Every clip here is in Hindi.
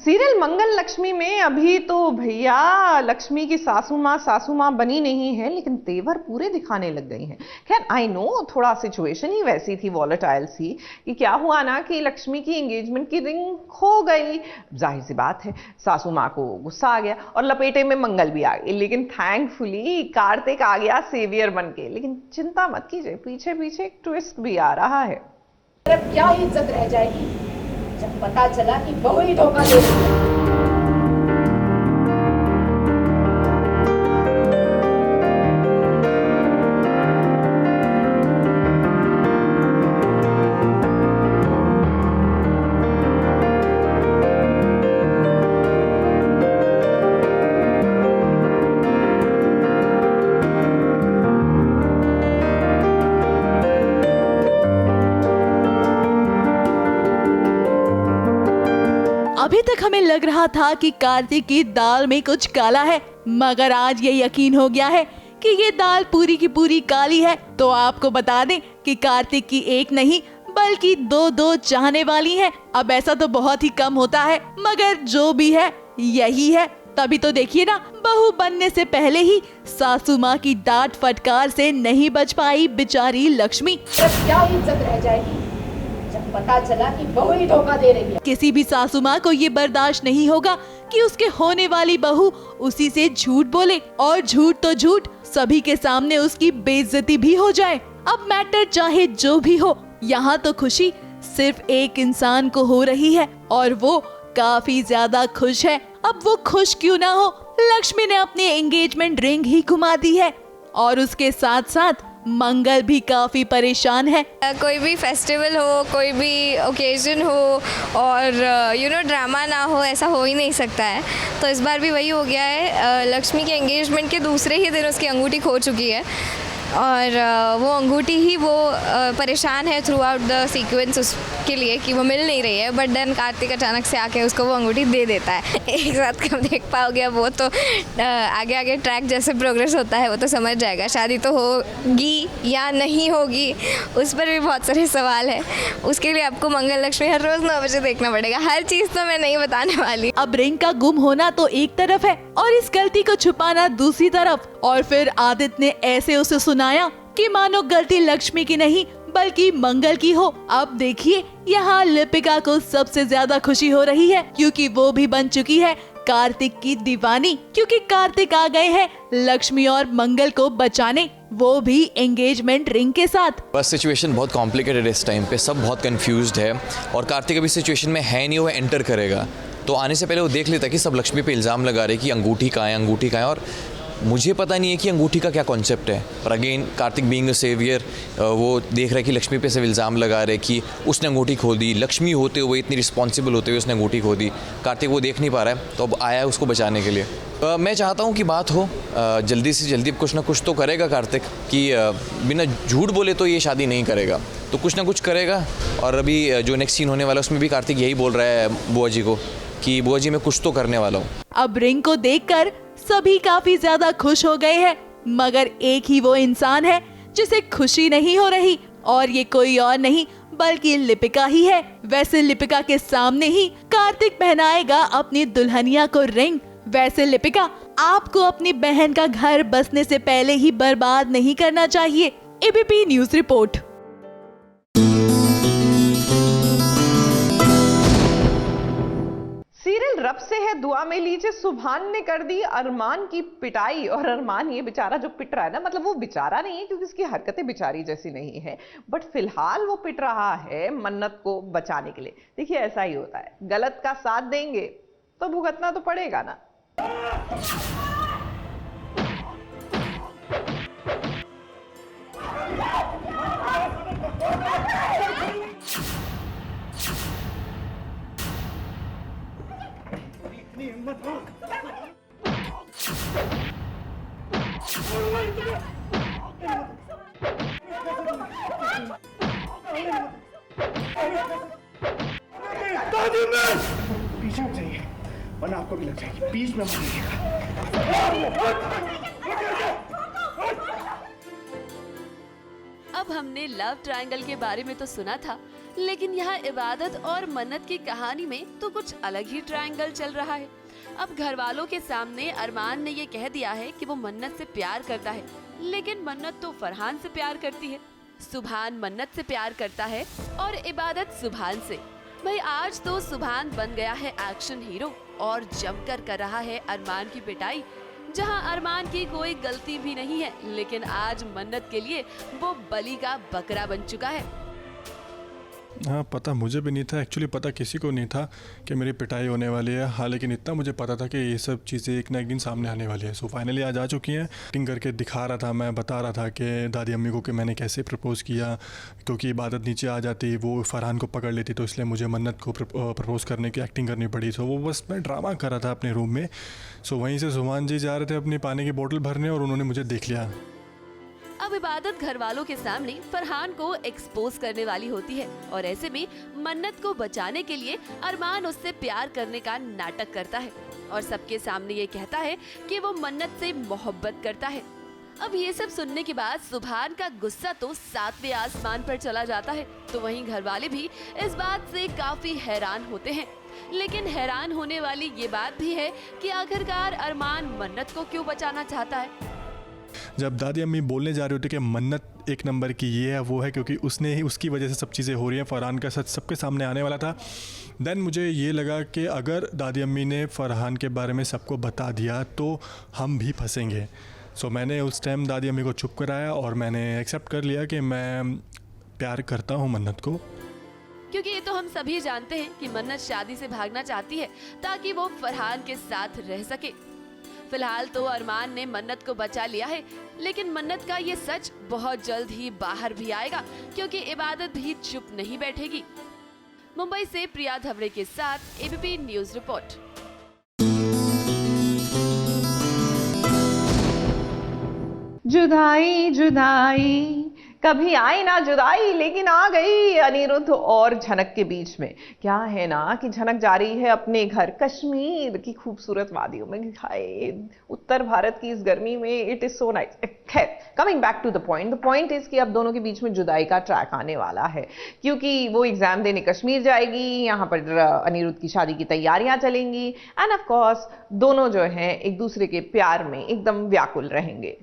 सीरियल मंगल लक्ष्मी में अभी तो भैया लक्ष्मी की सासू माँ बनी नहीं है, लेकिन तेवर पूरे दिखाने लग गई हैं। खैर आई नो थोड़ा सिचुएशन ही वैसी थी, वॉलेटाइल सी, कि क्या हुआ ना कि लक्ष्मी की एंगेजमेंट की रिंग खो गई। जाहिर सी बात है सासू माँ को गुस्सा आ गया और लपेटे में मंगल भी आ गई, लेकिन थैंकफुली कार्तिक आ गया सेवियर बन के। लेकिन चिंता मत कीजिए, पीछे पीछे एक ट्विस्ट भी आ रहा है। क्या इज्जत रह जाएगी जब पता चला कि बहू ही धोखा दे रही है। अभी तक हमें लग रहा था कि कार्तिक की दाल में कुछ काला है, मगर आज ये यकीन हो गया है कि ये दाल पूरी की पूरी काली है। तो आपको बता दें कि कार्तिक की एक नहीं बल्कि दो चाहने वाली हैं। अब ऐसा तो बहुत ही कम होता है, मगर जो भी है यही है। तभी तो देखिए ना, बहू बनने से पहले ही सासू माँ की डांट फटकार से नहीं बच पाई बेचारी लक्ष्मी। क्या इज्जत रह जाएगी जब पता चला कि बहू ही धोखा दे रही है। किसी भी सासू माँ को ये बर्दाश्त नहीं होगा कि उसके होने वाली बहू उसी से झूठ बोले, और झूठ तो झूठ सभी के सामने उसकी बेइज्जती भी हो जाए। अब मैटर चाहे जो भी हो, यहाँ तो खुशी सिर्फ एक इंसान को हो रही है और वो काफी ज्यादा खुश है। अब वो खुश क्यों ना हो, लक्ष्मी ने अपनी एंगेजमेंट रिंग ही घुमा दी है और उसके साथ साथ मंगल भी काफी परेशान है। कोई भी फेस्टिवल हो, कोई भी ओकेजन हो और ड्रामा ना हो, ऐसा हो ही नहीं सकता है। तो इस बार भी वही हो गया है। लक्ष्मी के एंगेजमेंट के दूसरे ही दिन उसकी अंगूठी खो चुकी है और वो अंगूठी ही वो परेशान है थ्रू आउट द सीक्वेंस उसके लिए कि वो मिल नहीं रही है। बट देन कार्तिक अचानक से आके उसको वो अंगूठी दे देता है। एक साथ कब देख पाओगे वो तो आगे आगे ट्रैक जैसे प्रोग्रेस होता है वो तो समझ जाएगा। शादी तो होगी या नहीं होगी उस पर भी बहुत सारे सवाल है। उसके लिए आपको मंगल लक्ष्मी हर रोज़ 9 बजे देखना पड़ेगा। हर चीज़ तो मैं नहीं बताने वाली। अब रिंग का गुम होना तो एक तरफ है और इस गलती को छुपाना दूसरी तरफ। और फिर आदित्य ने ऐसे उसे सुनाया कि मानो गलती लक्ष्मी की नहीं बल्कि मंगल की हो। अब देखिए यहाँ लिपिका को सबसे ज्यादा खुशी हो रही है क्योंकि वो भी बन चुकी है कार्तिक की दीवानी, क्योंकि कार्तिक आ गए हैं लक्ष्मी और मंगल को बचाने, वो भी एंगेजमेंट रिंग के साथ। बस सिचुएशन बहुत कॉम्प्लिकेटेड है इस टाइम पे, सब बहुत कंफ्यूज्ड है और कार्तिक अभी सिचुएशन में है नहीं, वो एंटर करेगा तो आने से पहले वो देख लेता कि सब लक्ष्मी पे इल्ज़ाम लगा रहे कि अंगूठी कहाँ है, अंगूठी कहाँ है। और मुझे पता नहीं है कि अंगूठी का क्या कॉन्सेप्ट है, पर again Kartik being a saviour वो देख रहा है कि लक्ष्मी पे सब इल्ज़ाम लगा रहे कि उसने अंगूठी खो दी। लक्ष्मी होते हुए, इतनी रिस्पॉन्सिबल होते हुए उसने अंगूठी खो दी। कार्तिक वो देख नहीं पा रहा है तो अब आया है उसको बचाने के लिए। मैं चाहता हूँ कि बात हो जल्दी से जल्दी। कुछ ना कुछ तो करेगा कार्तिक कि बिना झूठ बोले तो ये शादी नहीं करेगा, तो कुछ ना कुछ करेगा। और अभी जो नेक्स्ट सीन होने वाला है उसमें भी कार्तिक यही बोल रहा है बुआ जी को कि बुआ जी मैं कुछ तो करने वाला हूँ। अब रिंग को देखकर सभी काफी ज्यादा खुश हो गए हैं, मगर एक ही वो इंसान है जिसे खुशी नहीं हो रही और ये कोई और नहीं बल्कि लिपिका ही है। वैसे लिपिका के सामने ही कार्तिक पहनाएगा अपनी दुल्हनिया को रिंग। वैसे लिपिका, आपको अपनी बहन का घर बसने से पहले ही बर्बाद नहीं करना चाहिए। ABP news report. सीरियल रब से है दुआ में लीजिए सुभान ने कर दी अरमान की पिटाई। और अरमान ये बेचारा जो पिट रहा है ना, मतलब वो बेचारा नहीं है क्योंकि उसकी हरकतें बेचारी जैसी नहीं है, बट फिलहाल वो पिट रहा है मन्नत को बचाने के लिए। देखिए ऐसा ही होता है, गलत का साथ देंगे तो भुगतना तो पड़ेगा ना। पीछे हट जाइए वरना आपको भी लग जाएगी, बीच में मत। अब हमने लव ट्रायंगल के बारे में तो सुना था, लेकिन यहाँ इबादत और मन्नत की कहानी में तो कुछ अलग ही ट्रायंगल चल रहा है। अब घर वालों के सामने अरमान ने ये कह दिया है कि वो मन्नत से प्यार करता है, लेकिन मन्नत तो फरहान से प्यार करती है। सुभान मन्नत से प्यार करता है और इबादत सुभान से। भाई आज तो सुभान बन गया है एक्शन हीरो और जमकर कर रहा है अरमान की पिटाई, जहां अरमान की कोई गलती भी नहीं है, लेकिन आज मन्नत के लिए वो बलि का बकरा बन चुका है। हाँ, पता मुझे भी नहीं था, एक्चुअली पता किसी को नहीं था कि मेरी पिटाई होने वाली है। हाँ, लेकिन इतना मुझे पता था कि ये सब चीज़ें एक ना एक दिन सामने आने वाली है। सो फाइनली आज आ चुकी हैं। एक्टिंग करके दिखा रहा था, मैं बता रहा था कि दादी अम्मी को कि मैंने कैसे प्रपोज़ किया, क्योंकि इबादत नीचे आ जाती, वो फरहान को पकड़ लेती, तो इसलिए मुझे मन्नत को प्रपोज़ करने की एक्टिंग करनी पड़ी। सो वो बस मैं ड्रामा कर रहा था अपने रूम में। सो वहीं से सुभान जी जा रहे थे अपनी पानी की बोतल भरने और उन्होंने मुझे देख लिया। अब इबादत घर वालों के सामने फरहान को एक्सपोज करने वाली होती है और ऐसे में मन्नत को बचाने के लिए अरमान उससे प्यार करने का नाटक करता है और सबके सामने ये कहता है कि वो मन्नत से मोहब्बत करता है। अब ये सब सुनने के बाद सुभान का गुस्सा तो 7वें आसमान पर चला जाता है, तो वहीं घर वाले भी इस बात से काफी हैरान होते हैं। लेकिन हैरान होने वाली ये बात भी है कि आखिरकार अरमान मन्नत को क्यों बचाना चाहता है। जब दादी अम्मी बोलने जा रही होती कि मन्नत एक नंबर की ये है वो है, क्योंकि उसने ही उसकी वजह से सब चीज़ें हो रही हैं, फरहान का सच सबके सामने आने वाला था, देन मुझे ये लगा कि अगर दादी अम्मी ने फरहान के बारे में सबको बता दिया तो हम भी फंसेंगे। सो मैंने उस टाइम दादी अम्मी को चुप कराया और मैंने एक्सेप्ट कर लिया कि मैं प्यार करता हूँ मन्नत को। क्योंकि ये तो हम सभी जानते हैं कि मन्नत शादी से भागना चाहती है ताकि वो फरहान के साथ रह सके। फिलहाल तो अरमान ने मन्नत को बचा लिया है, लेकिन मन्नत का ये सच बहुत जल्द ही बाहर भी आएगा, क्योंकि इबादत भी चुप नहीं बैठेगी। मुंबई से प्रिया धवड़े के साथ एबीपी न्यूज रिपोर्ट। जुदाई जुदाई कभी आई ना जुदाई, लेकिन आ गई अनिरुद्ध और झनक के बीच में। क्या है ना कि झनक जा रही है अपने घर कश्मीर की खूबसूरत वादियों में। हाय, उत्तर भारत की इस गर्मी में इट इज सो नाइस। खैर, coming back to the point is कि अब दोनों के बीच में जुदाई का ट्रैक आने वाला है, क्योंकि वो एग्जाम देने कश्मीर जाएगी, यहाँ पर अनिरुद्ध की शादी की तैयारियां चलेंगी, एंड ऑफ कोर्स दोनों जो हैं एक दूसरे के प्यार में एकदम व्याकुल रहेंगे।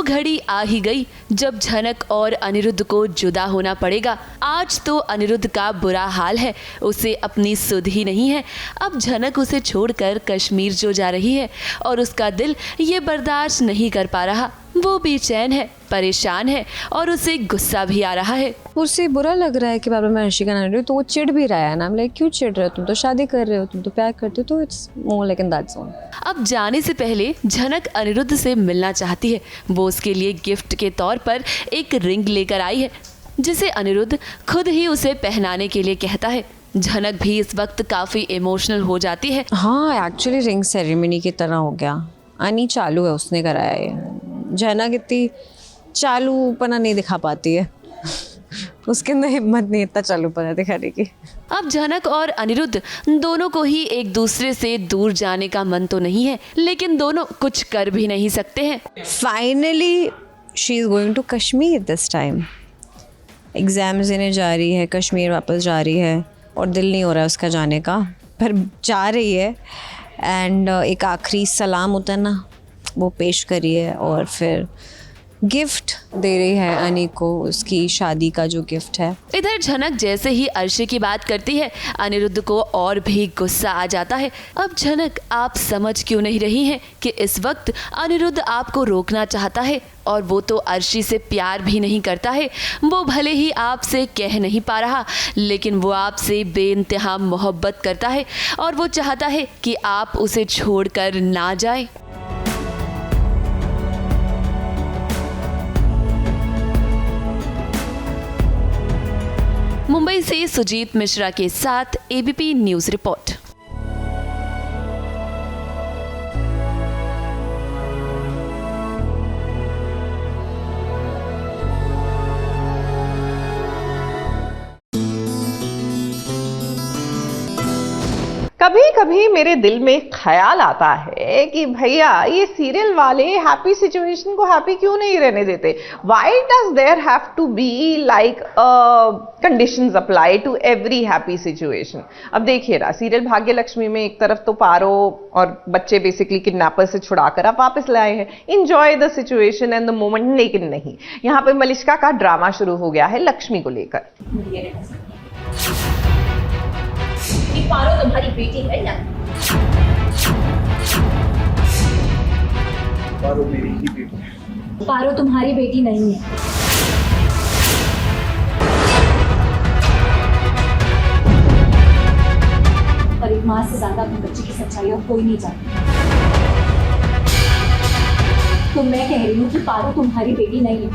घड़ी आ ही गई जब झनक और अनिरुद्ध को जुदा होना पड़ेगा। आज तो अनिरुद्ध का बुरा हाल है, उसे अपनी सुध ही नहीं है। अब झनक उसे छोड़कर कश्मीर जो जा रही है और उसका दिल ये बर्दाश्त नहीं कर पा रहा। वो बेचैन है, परेशान है और उसे गुस्सा भी आ रहा है। उसे बुरा लग रहा है कि बाबा मैं अर्शिका ना रही, तो वो चिढ़ भी रहा है ना। लाइक क्यों चिढ़ रहे हो, तुम तो शादी कर रहे हो, तुम तो प्यार करते हो, तो it's more like in that zone. अब जाने से पहले झनक अनिरुद्ध से मिलना चाहती है। वो उसके लिए गिफ्ट के तौर पर एक रिंग लेकर आई है, जिसे अनिरुद्ध खुद ही उसे पहनाने के लिए कहता है। झनक भी इस वक्त काफी इमोशनल हो जाती है। हाँ, एक्चुअली रिंग सेरेमनी की तरह हो गया। अनी चालू है, उसने कराया है। झनक इतनी चालूपना नहीं दिखा पाती है, उसके अंदर हिम्मत नहीं इतना चालूपना दिखाने की। अब झनक और अनिरुद्ध दोनों को ही एक दूसरे से दूर जाने का मन तो नहीं है, लेकिन दोनों कुछ कर भी नहीं सकते हैं। Finally she is going to Kashmir this time. Exams देने जा रही है, कश्मीर वापस जा रही है और दिल नहीं हो रहा है उसका जाने का, पर जा रही है। एंड एक आखिरी सलाम होता है ना, वो पेश करी है और फिर गिफ्ट दे रही है अनी को, उसकी शादी का जो गिफ्ट है। इधर झनक जैसे ही अर्शी की बात करती है, अनिरुद्ध को और भी गुस्सा आ जाता है। अब झनक, आप समझ क्यों नहीं रही हैं कि इस वक्त अनिरुद्ध आपको रोकना चाहता है, और वो तो अर्शी से प्यार भी नहीं करता है। वो भले ही आपसे कह नहीं पा रहा, लेकिन वो आपसे बेइंतहा मोहब्बत करता है, और वो चाहता है कि आप उसे छोड़कर ना जाए। मुंबई से सुजीत मिश्रा के साथ एबीपी न्यूज रिपोर्ट। कभी कभी मेरे दिल में ख्याल आता है कि भैया ये सीरियल वाले हैप्पी सिचुएशन को हैप्पी क्यों नहीं रहने देते? Why does there have to be like conditions apply to every happy situation? अब देखिए ना, सीरियल भाग्य लक्ष्मी में एक तरफ तो पारो और बच्चे बेसिकली किडनैपर से छुड़ाकर आप वापस लाए हैं, enjoy the situation and the moment, लेकिन नहीं, यहाँ पे मलिष्का का ड्रामा शुरू हो गया है लक्ष्मी को लेकर। पारो तुम्हारी बेटी है या? पारो मेरी ही बेटी है। पारो तुम्हारी बेटी नहीं है। और एक माँ से ज्यादा अपने बच्चे की सच्चाई और कोई नहीं जानता। तो मैं कह रही हूँ कि पारो तुम्हारी बेटी नहीं है।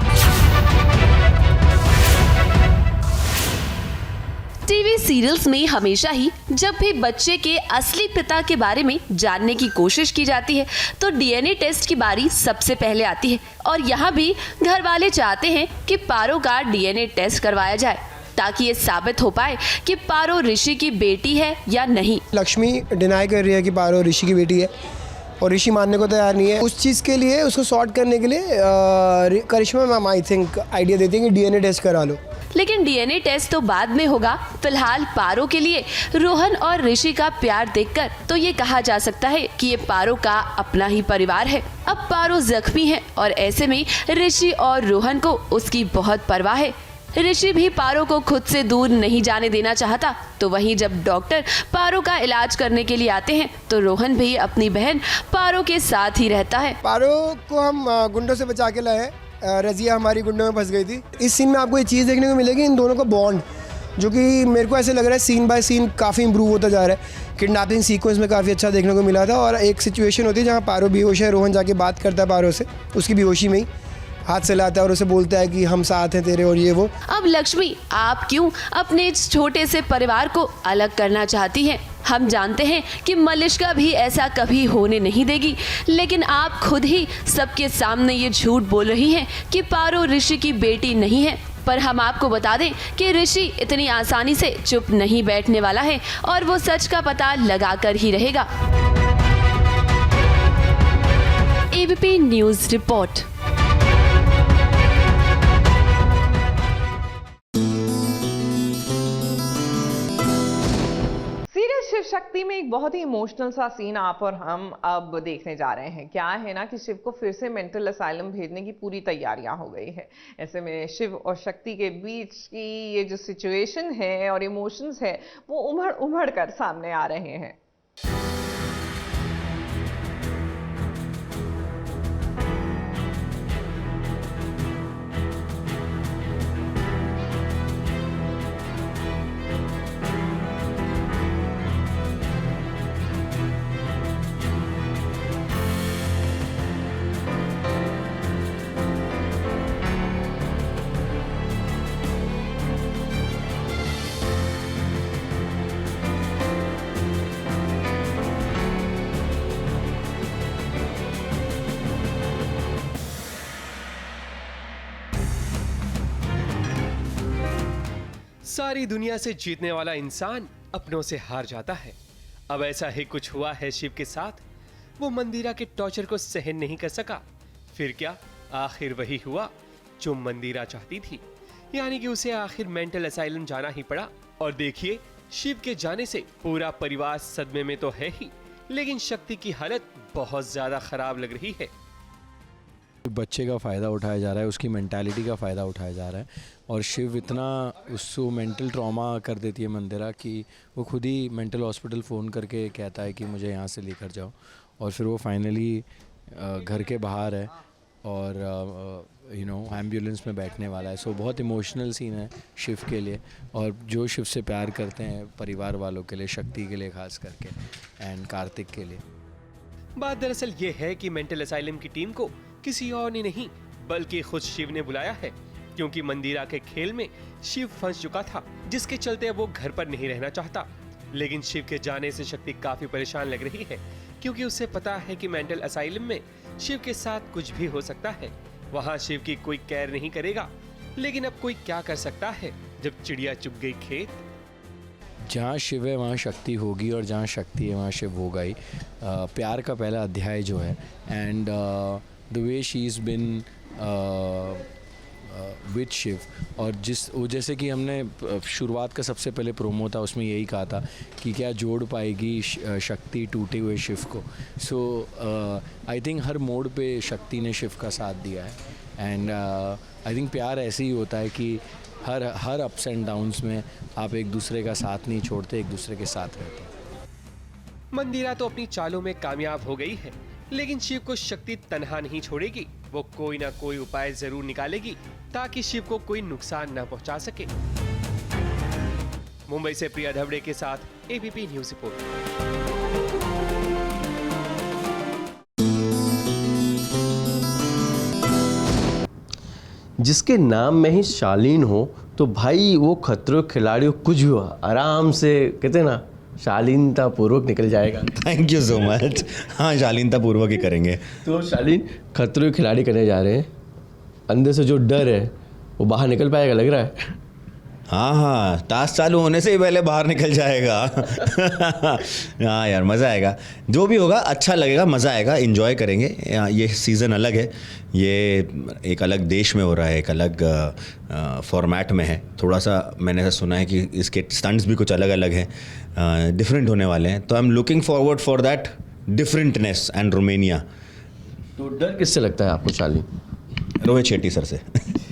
टीवी सीरियल्स में हमेशा ही जब भी बच्चे के असली पिता के बारे में जानने की कोशिश की जाती है, तो डीएनए टेस्ट की बारी सबसे पहले आती है। और यहाँ भी घर वाले चाहते हैं कि पारो का डीएनए टेस्ट करवाया जाए, ताकि ये साबित हो पाए कि पारो ऋषि की बेटी है या नहीं। लक्ष्मी डिनाई कर रही है कि पारो ऋषि की बेटी है, और ऋषि मानने को तैयार नहीं है। उस चीज़ के लिए, उसको सॉर्ट करने के लिए करिश्मा मैम आई थिंक आइडिया देती है कि डीएनए टेस्ट करा लो। लेकिन डीएनए टेस्ट तो बाद में होगा। फिलहाल पारो के लिए रोहन और ऋषि का प्यार देखकर तो ये कहा जा सकता है कि ये पारो का अपना ही परिवार है। अब पारो जख्मी है, और ऐसे में ऋषि और रोहन को उसकी बहुत परवाह है। ऋषि भी पारो को खुद से दूर नहीं जाने देना चाहता। तो वहीं जब डॉक्टर पारो का इलाज करने के लिए आते हैं, तो रोहन भी अपनी बहन पारो के साथ ही रहता है। पारो को हम गुंडों से बचा के लाए। रजिया हमारी गुंडों में फंस गई थी। इस सीन में आपको ये चीज़ देखने को मिलेगी, इन दोनों का बॉन्ड, जो कि मेरे को ऐसे लग रहा है सीन बाय सीन काफ़ी इंप्रूव होता जा रहा है। किडनैपिंग सीक्वेंस में काफ़ी अच्छा देखने को मिला था, और एक सिचुएशन होती है जहाँ पारो बेहोश है, रोहन जाके बात करता है पारो से, उसकी बेहोशी में ही हाथ से लाता है और उसे बोलता है कि हम साथ हैं तेरे, और ये वो। अब लक्ष्मी, आप क्यों अपने इस छोटे से परिवार को अलग करना चाहती हैं? हम जानते हैं कि मलिष्का भी ऐसा कभी होने नहीं देगी, लेकिन आप खुद ही सबके सामने ये झूठ बोल रही हैं कि पारो ऋषि की बेटी नहीं है। पर हम आपको बता दें कि ऋषि इतनी आसानी से चुप नहीं बैठने वाला है, और वो सच का पता लगाकर ही रहेगा। ABP news report. Shiv Shakti में एक बहुत ही इमोशनल सा सीन आप और हम अब देखने जा रहे हैं। क्या है ना कि शिव को फिर से मेंटल असाइलम भेजने की पूरी तैयारियां हो गई है। ऐसे में शिव और शक्ति के बीच की ये जो सिचुएशन है और इमोशंस है, वो उमड़ कर सामने आ रहे हैं। सारी दुनिया से जीतने वाला इंसान अपनों से हार जाता है। अब ऐसा ही कुछ हुआ है शिव के साथ। वो मंदिरा के टॉर्चर को सहन नहीं कर सका। फिर क्या, आखिर वही हुआ जो मंदिरा चाहती थी, यानी कि उसे आखिर मेंटल असाइलम जाना ही पड़ा। और देखिए, शिव के जाने से पूरा परिवार सदमे में तो है ही, लेकिन शक्ति की हालत बहुत ज्यादा खराब लग रही है। बच्चे का फ़ायदा उठाया जा रहा है, उसकी मेंटालिटी का फ़ायदा उठाया जा रहा है और शिव इतना उसको मेंटल ट्रॉमा कर देती है मंदिरा कि वो खुद ही मेंटल हॉस्पिटल फ़ोन करके कहता है कि मुझे यहाँ से लेकर जाओ और फिर वो फाइनली घर के बाहर है और एम्बुलेंस में बैठने वाला है। सो बहुत इमोशनल सीन है शिव के लिए और जो शिव से प्यार करते हैं परिवार वालों के लिए, शक्ति के लिए खास करके एंड कार्तिक के लिए। बात दरअसल ये है कि मेंटल असाइलम की टीम को किसी और ने नहीं बल्कि खुद शिव ने बुलाया है, क्योंकि मंदिरा के खेल में शिव फंस चुका था, जिसके चलते अब वो घर पर नहीं रहना चाहता। लेकिन शिव के जाने से शक्ति काफी परेशान लग रही है, क्योंकि उसे पता है कि मेंटल असाइलम में शिव के साथ कुछ भी हो सकता है। वहाँ शिव की कोई केयर नहीं करेगा, लेकिन अब कोई क्या कर सकता है जब चिड़िया चुग गई खेत। जहाँ शिव है वहाँ शक्ति होगी और जहाँ शक्ति है वहाँ शिव होगा ही। प्यार का पहला अध्याय जो है and the way she is been with Shiv और जैसे कि हमने शुरुआत का सबसे पहले प्रोमो था उसमें यही कहा था कि क्या जोड़ पाएगी शक्ति टूटे हुए शिव को। सो आई थिंक हर मोड़ पे शक्ति ने शिव का साथ दिया है एंड आई थिंक प्यार ऐसे ही होता है कि हर अप्स एंड डाउन्स में आप एक दूसरे का साथ नहीं छोड़ते, एक दूसरे के साथ रहते हैं। मंदिरा तो अपनी चालों में कामयाब हो गई है, लेकिन शिव को शक्ति तन्हा नहीं छोड़ेगी। वो कोई ना कोई उपाय जरूर निकालेगी ताकि शिव को कोई नुकसान न पहुंचा सके। मुंबई से प्रिया धवड़े के साथ एबीपी न्यूज रिपोर्ट। जिसके नाम में ही शालीन हो तो भाई वो खतरों खिलाड़ी हो, कुछ भी हो आराम से कहते ना शालीनता पूर्वक निकल जाएगा। Thank you so much. हाँ, शालीनता पूर्वक ही करेंगे। तो शालीन खतरों के खिलाड़ी करने जा रहे हैं, अंदर से जो डर है वो बाहर निकल पाएगा लग रहा है। हाँ, टास्क चालू होने से ही पहले बाहर निकल जाएगा। हाँ यार, मज़ा आएगा। जो भी होगा अच्छा लगेगा, मज़ा आएगा, एंजॉय करेंगे। ये सीज़न अलग है, ये एक अलग देश में हो रहा है, एक अलग फॉर्मेट में है। थोड़ा सा मैंने ऐसा सुना है कि इसके स्टंट्स भी कुछ अलग अलग हैं, डिफरेंट होने वाले हैं। तो I am looking forward for that differentness and Romania. तो डर किससे लगता है आपको शालीन? रोहित शेट्टी सर से।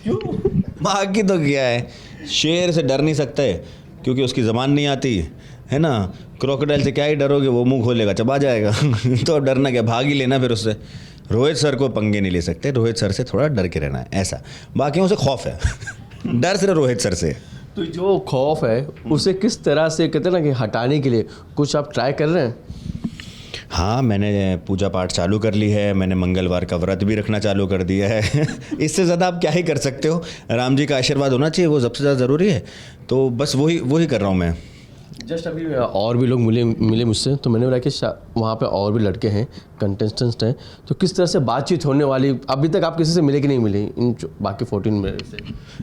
क्यों? बाकी तो क्या है, शेर से डर नहीं सकते क्योंकि उसकी ज़बान नहीं आती है ना। क्रोकोडाइल से क्या ही डरोगे, वो मुंह खोलेगा चबा जाएगा। तो अब डरना क्या, भाग ही लेना फिर उससे। रोहित सर को पंगे नहीं ले सकते, रोहित सर से थोड़ा डर के रहना है ऐसा। बाकियों से खौफ है, डर सिर्फ रोहित सर से। तो जो खौफ है उसे किस तरह से कहते हैं ना कि हटाने के लिए कुछ आप ट्राई कर रहे हैं? हाँ, मैंने पूजा पाठ चालू कर ली है, मैंने मंगलवार का व्रत भी रखना चालू कर दिया है। इससे ज़्यादा आप क्या ही कर सकते हो। राम जी का आशीर्वाद होना चाहिए, वो सबसे ज़्यादा ज़रूरी है। तो बस वही कर रहा हूँ मैं। जस्ट अभी और भी लोग मिले मुझसे, तो मैंने बोला कि वहाँ पे और भी लड़के हैं, कंटेस्टेंट्स हैं, तो किस तरह से बातचीत होने वाली? अभी तक आप किसी से मिले कि नहीं मिले इन बाकी 14 में से?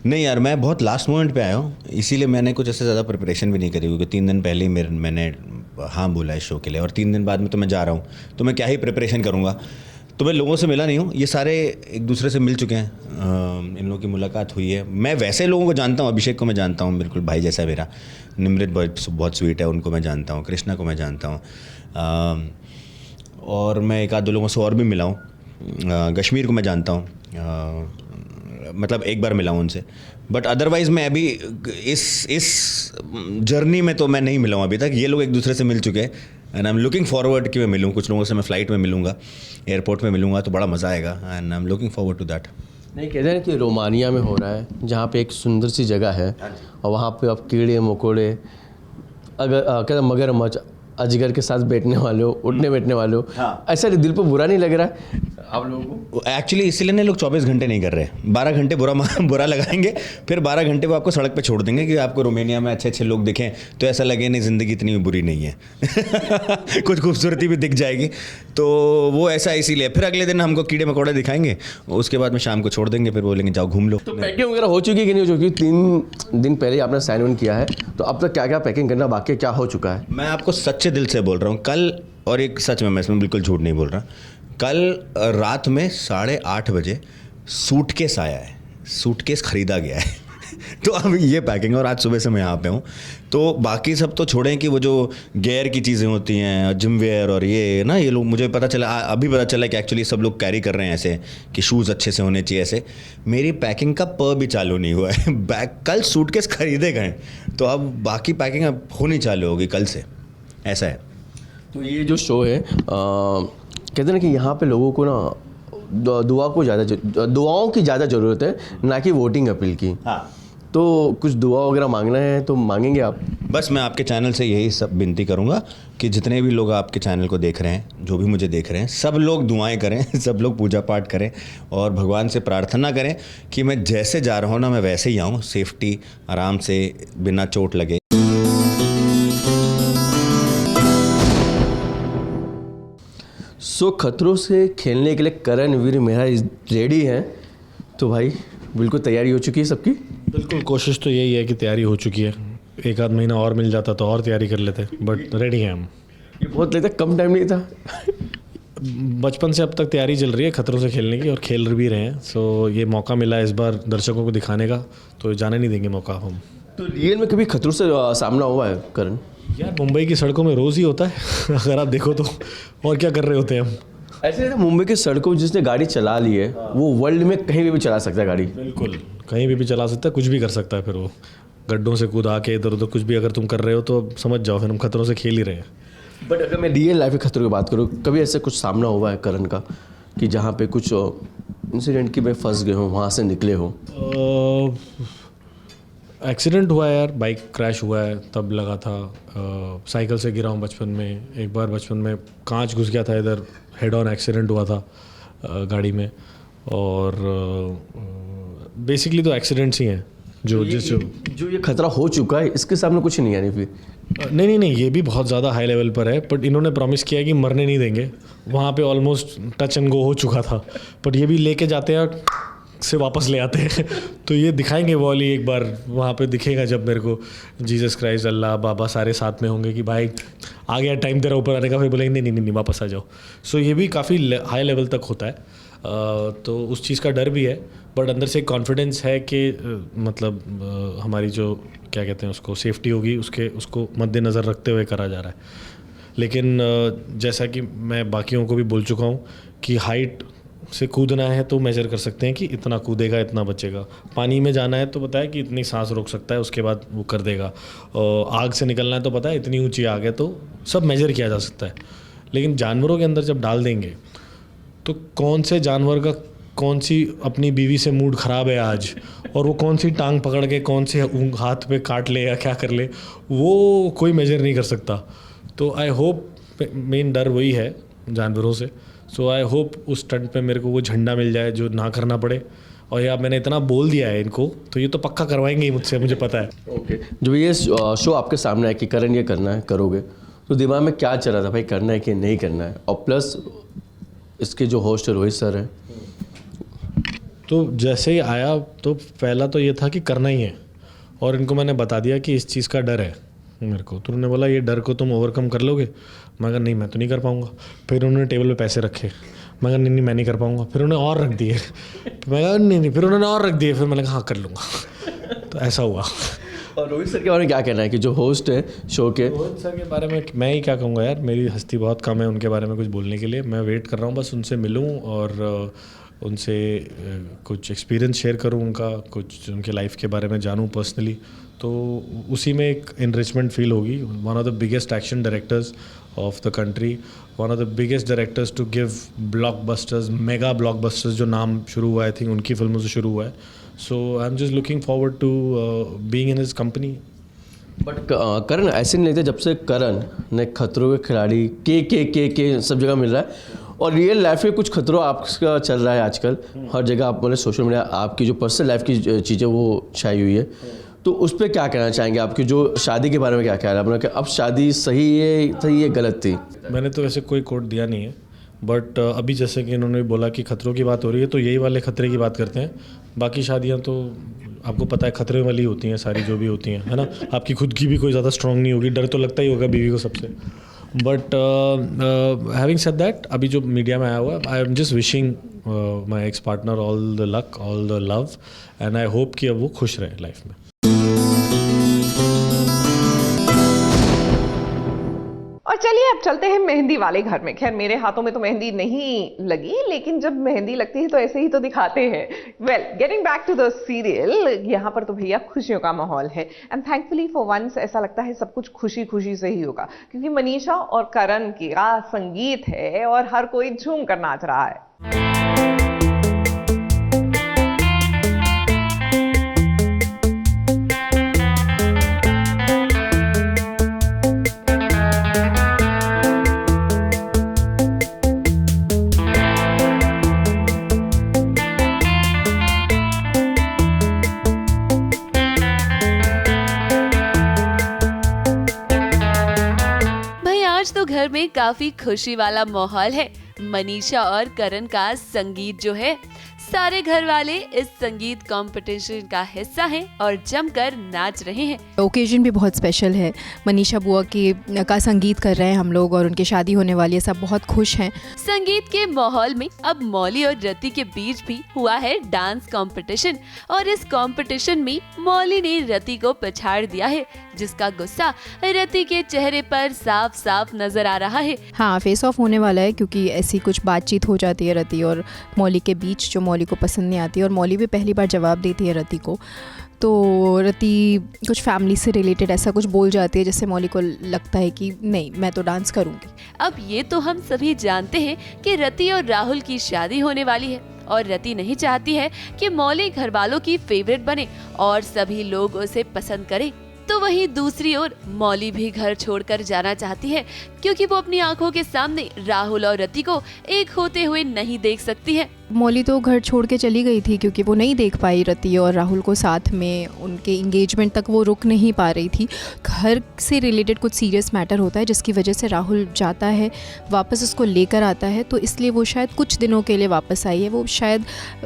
नहीं यार, मैं बहुत लास्ट मोमेंट पे आया हूँ, इसीलिए मैंने कुछ ऐसे ज़्यादा प्रिपरेशन भी नहीं करी, क्योंकि 3 दिन पहले ही मैंने हाँ बोला है शो के लिए, और 3 दिन बाद में तो मैं जा रहा हूँ, तो मैं क्या ही प्रिपरेशन करूँगा। तो मैं लोगों से मिला नहीं हूँ, ये सारे एक दूसरे से मिल चुके हैं, इन लोगों की मुलाकात हुई है। मैं वैसे लोगों को जानता हूँ, अभिषेक को मैं जानता हूँ, बिल्कुल भाई जैसा मेरा। निमृत बहुत स्वीट है, उनको मैं जानता हूँ। कृष्णा को मैं जानता हूँ, और मैं एक आध दो लोगों से और भी मिला हूँ। कश्मीर को मैं जानता हूँ, मतलब एक बार मिला हूँ उनसे। बट अदरवाइज़ मैं अभी इस जर्नी में तो मैं नहीं मिला हूँ अभी तक। ये लोग एक दूसरे से मिल चुके हैं and I am looking forward कि मैं मिलूँ। कुछ लोगों से मैं फ़्लाइट में मिलूँगा, एयरपोर्ट में मिलूँगा, तो बड़ा मज़ा आएगा and I am looking forward to that. नहीं, कहते हैं कि रोमानिया में हो रहा है, जहाँ पे एक सुंदर सी जगह है और वहाँ पे आप कीड़े मकोड़े, अगर कहते मगरमच्छ, अजगर के साथ बैठने वाले हो, उठने बैठने वाले हो। हाँ। ऐसा दिल पर बुरा नहीं लग रहा है आप लोगों को? एक्चुअली इसीलिए नहीं, लोग 24 घंटे नहीं कर रहे, 12 घंटे बुरा लगाएंगे, फिर 12 घंटे वो आपको सड़क पे छोड़ देंगे कि आपको रोमानिया में अच्छे अच्छे लोग दिखें, तो ऐसा लगे नहीं ज़िंदगी इतनी बुरी नहीं है। कुछ खूबसूरती भी दिख जाएगी, तो वो ऐसा इसीलिए। फिर अगले दिन हमको कीड़े मकोड़े दिखाएंगे, उसके बाद में शाम को छोड़ देंगे, फिर बोलेंगे जाओ घूम लो। तो पैकिंग वगैरह हो चुकी है कि नहीं हो चुकी? 3 दिन पहले आपने साइन इन किया है, तो अब तक क्या क्या पैकिंग करना बाकी, क्या हो चुका है? मैं आपको सच्चे दिल से बोल रहा हूँ, कल, और एक सच में मैं इसमें बिल्कुल झूठ नहीं बोल रहा, कल रात में 8:30 बजे सूटकेस आया है, सूटकेस खरीदा गया है। तो अब ये पैकिंग, और आज सुबह से मैं यहाँ पे हूँ। तो बाकी सब तो छोड़ें कि वो जो गेयर की चीज़ें होती हैं, जिम वेयर और ये ना, ये लोग, मुझे पता चला, अभी पता चला कि एक्चुअली सब लोग कैरी कर रहे हैं ऐसे कि शूज़ अच्छे से होने चाहिए ऐसे। मेरी पैकिंग का भी चालू नहीं हुआ है। बैग कल सूटकेस खरीदे गए, तो अब बाकी पैकिंग अब होनी चालू होगी कल से, ऐसा है। तो ये जो शो है कहते हैं ना कि यहाँ पे लोगों को ना दुआओं की ज़्यादा ज़रूरत है, ना कि वोटिंग अपील की। हाँ, तो कुछ दुआ वगैरह मांगना है तो मांगेंगे आप? बस मैं आपके चैनल से यही सब विनती करूंगा कि जितने भी लोग आपके चैनल को देख रहे हैं, जो भी मुझे देख रहे हैं, सब लोग दुआएं करें, सब लोग पूजा पाठ करें और भगवान से प्रार्थना करें कि मैं जैसे जा रहा हूँ ना, मैं वैसे ही आऊँ, सेफ्टी, आराम से, बिना चोट लगे। सो खतरों से खेलने के लिए करण वीर मेहरा रेडी हैं। तो भाई बिल्कुल तैयारी हो चुकी है सबकी? बिल्कुल, कोशिश तो यही है कि तैयारी हो चुकी है। एक आध महीना और मिल जाता तो और तैयारी कर लेते, बट रेडी हैं हम। ये बहुत लेता, कम टाइम नहीं था। बचपन से अब तक तैयारी चल रही है खतरों से खेलने की, और खेल भी रहे हैं। सो ये मौका मिला इस बार दर्शकों को दिखाने का, तो जाने नहीं देंगे मौका हम। तो रियल में कभी खतरों से सामना हुआ है करण? यार मुंबई की सड़कों में रोज़ ही होता है अगर आप देखो तो, और क्या कर रहे होते हैं हम। ऐसे मुंबई की सड़कों जिसने गाड़ी चला ली है वो वर्ल्ड में कहीं भी चला सकता है गाड़ी। बिल्कुल, कहीं भी चला सकता है, कुछ भी कर सकता है। फिर वो गड्ढों से कूदा के इधर उधर कुछ भी अगर तुम कर रहे हो तो समझ जाओ फिर हम खतरों से खेल ही रहे हैं। बट अगर मैं रियल लाइफ के खतरों की बात करूँ, कभी ऐसे कुछ सामना हुआ है करण का कि जहाँ पे कुछ इंसिडेंट की मैं फंस गए हूँ, वहाँ से निकले हो? एक्सीडेंट हुआ है यार, बाइक क्रैश हुआ है, तब लगा था। साइकिल से गिरा हूँ बचपन में, एक बार बचपन में कांच घुस गया था इधर, हेड ऑन एक्सीडेंट हुआ था गाड़ी में। और बेसिकली तो एक्सीडेंट्स ही हैं जो ये खतरा हो चुका है, इसके सामने कुछ नहीं है फिर? नहीं, ये भी बहुत ज़्यादा हाई लेवल पर है, बट इन्होंने प्रॉमिस किया है कि मरने नहीं देंगे। वहाँ पे ऑलमोस्ट टच एंड गो हो चुका था, बट ये भी लेके जाते हैं से वापस ले आते हैं। तो ये दिखाएंगे वो वाली एक बार, वहाँ पे दिखेगा जब मेरे को जीसस क्राइस्ट, अल्लाह, बाबा सारे साथ में होंगे कि भाई आ गया टाइम तेरा ऊपर आने का, फिर बोलेंगे नहीं वापस आ जाओ। सो ये भी काफ़ी हाई लेवल तक होता है। तो उस चीज़ का डर भी है, बट अंदर से कॉन्फिडेंस है कि मतलब हमारी जो क्या कहते हैं उसको सेफ्टी होगी, उसको मद्देनज़र रखते हुए करा जा रहा है। लेकिन जैसा कि मैं बाकियों को भी बोल चुका हूँ कि हाइट से कूदना है तो मेजर कर सकते हैं कि इतना कूदेगा इतना बचेगा। पानी में जाना है तो पता है कि इतनी सांस रोक सकता है, उसके बाद वो कर देगा। और आग से निकलना है तो पता है इतनी ऊंची आग है, तो सब मेजर किया जा सकता है। लेकिन जानवरों के अंदर जब डाल देंगे तो कौन से जानवर का कौन सी अपनी बीवी से मूड ख़राब है आज, और वो कौन सी टांग पकड़ के कौन से हाथ पे काट ले या क्या कर ले, वो कोई मेजर नहीं कर सकता। तो आई होप, मेन डर वही है जानवरों से। सो आई होप उस स्टंट पे मेरे को वो झंडा मिल जाए जो ना करना पड़े। और यार मैंने इतना बोल दिया है इनको, तो ये तो पक्का करवाएंगे ही मुझसे, मुझे पता है। ओके, जो ये शो आपके सामने है कि करण ये करना है, करोगे, तो दिमाग में क्या चल रहा था भाई, करना है कि नहीं करना है? और प्लस इसके जो होस्ट है रोहित सर हैं, तो जैसे ही आया तो पहला तो ये था कि करना ही है, और इनको मैंने बता दिया कि इस चीज़ का डर है मेरे को। तो उन्होंने बोला ये डर को तुम ओवरकम कर लोगे? मैं कहा नहीं, मैं तो नहीं कर पाऊँगा। फिर उन्होंने टेबल पे पैसे रखे, मैं कहा नहीं मैं नहीं कर पाऊँगा। फिर उन्होंने और रख दिए, मैं कहा नहीं, फिर उन्होंने और रख दिए, फिर मैंने कहा हाँ कर लूँगा। तो ऐसा हुआ। और रोहित सर के बारे में क्या कहना है कि जो होस्ट है शो के? रोहित सर के बारे में मैं ही क्या कहूँगा यार, मेरी हस्ती बहुत कम है उनके बारे में कुछ बोलने के लिए। मैं वेट कर रहा हूँ बस उनसे मिलूँ और उनसे कुछ एक्सपीरियंस शेयर करूँ उनका, कुछ उनके लाइफ के बारे में जानूँ पर्सनली। तो उसी में एक इनरिचमेंट फील होगी। One of the biggest action directors of the country, one of the biggest directors to give blockbusters, mega blockbusters जो नाम शुरू हुआ आई थिंक उनकी फिल्मों से शुरू हुआ है। So I am just looking forward to being in his company. But Karan ऐसे नहीं लेते, जब से करण ने खतरों के खिलाड़ी के सब जगह मिल रहा है, और रियल लाइफ में कुछ खतरों आपका चल रहा है आजकल हर जगह। आप बोले सोशल मीडिया, आपकी जो पर्सनल लाइफ की चीज़ें वो छाई हुई है, तो उस पर क्या कहना चाहेंगे? आपकी जो शादी के बारे में क्या ख्याल है अपना, कि अब शादी सही है गलत थी? मैंने तो वैसे कोई कोड दिया नहीं है, बट अभी जैसे कि इन्होंने बोला कि खतरों की बात हो रही है, तो यही वाले खतरे की बात करते हैं। बाकी शादियां तो आपको पता है खतरे वाली होती हैं सारी, जो भी होती हैं, है ना। आपकी खुद की भी कोई ज़्यादा स्ट्रांग नहीं होगी, डर तो लगता ही होगा बीवी को सबसे। बट हैविंग सेड दैट, अभी जो मीडिया में आया हुआ, आई am just wishing my ex partner all the luck, all the love, and I hope कि अब वो खुश रहे लाइफ में। और चलिए अब चलते हैं मेहंदी वाले घर में। खैर मेरे हाथों में तो मेहंदी नहीं लगी, लेकिन जब मेहंदी लगती है तो ऐसे ही तो दिखाते हैं। Well, getting back to the serial, यहाँ पर तो भैया खुशियों का माहौल है एंड थैंकफुली फॉर वंस ऐसा लगता है सब कुछ खुशी खुशी से ही होगा, क्योंकि मनीषा और करण का संगीत है और हर कोई झूम कर नाच रहा है। आज तो घर में काफी खुशी वाला माहौल है। मनीषा और करण का संगीत जो है, सारे घर वाले इस संगीत कंपटीशन का हिस्सा हैं और जमकर नाच रहे हैं। ओकेजन भी बहुत स्पेशल है। मनीषा बुआ का संगीत कर रहे हैं हम लोग और उनकी शादी होने वाली है, सब बहुत खुश हैं। संगीत के माहौल में अब मौली और रति के बीच भी हुआ है डांस कंपटीशन और इस कंपटीशन में मौली ने रति को पछाड़ दिया है, जिसका गुस्सा रति के चेहरे पर साफ साफ नजर आ रहा है। हाँ, फेस ऑफ होने वाला है क्योंकि ऐसी कुछ बातचीत हो जाती है रति और मौली के बीच, जो मौली को पसंद नहीं आती और मौली भी पहली बार जवाब देती है रति को। तो रति कुछ फैमिली से रिलेटेड ऐसा कुछ बोल जाती है जिससे मौली को लगता है कि नहीं, मैं तो डांस करूंगी। अब ये तो हम सभी जानते हैं कि रति और राहुल की शादी होने वाली है और रति नहीं चाहती है कि मौली घर वालों की फेवरेट बने और सभी लोग उसे पसंद करें। तो वहीं दूसरी ओर मौली भी घर छोड़कर जाना चाहती है क्योंकि वो अपनी आंखों के सामने राहुल और रति को एक होते हुए नहीं देख सकती है। मौली तो घर छोड़ के चली गई थी क्योंकि वो नहीं देख पाई रति और राहुल को साथ में, उनके इंगेजमेंट तक वो रुक नहीं पा रही थी। घर से रिलेटेड कुछ सीरियस मैटर होता है जिसकी वजह से राहुल जाता है, वापस उसको लेकर आता है, तो इसलिए वो शायद कुछ दिनों के लिए वापस आई है। वो शायद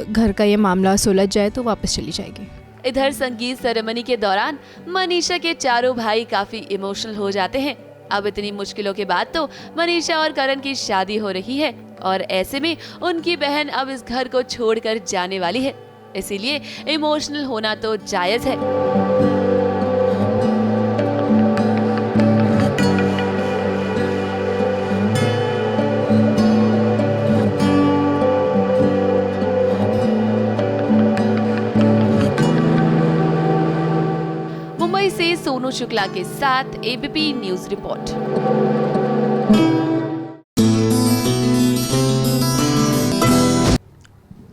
घर का ये मामला सुलझ जाए तो वापस चली जाएगी। इधर संगीत सेरेमनी के दौरान मनीषा के चारों भाई काफी इमोशनल हो जाते हैं। अब इतनी मुश्किलों के बाद तो मनीषा और करण की शादी हो रही है और ऐसे में उनकी बहन अब इस घर को छोड़कर जाने वाली है, इसीलिए इमोशनल होना तो जायज है। मुंबई से सोनू शुक्ला के साथ एबीपी न्यूज रिपोर्ट।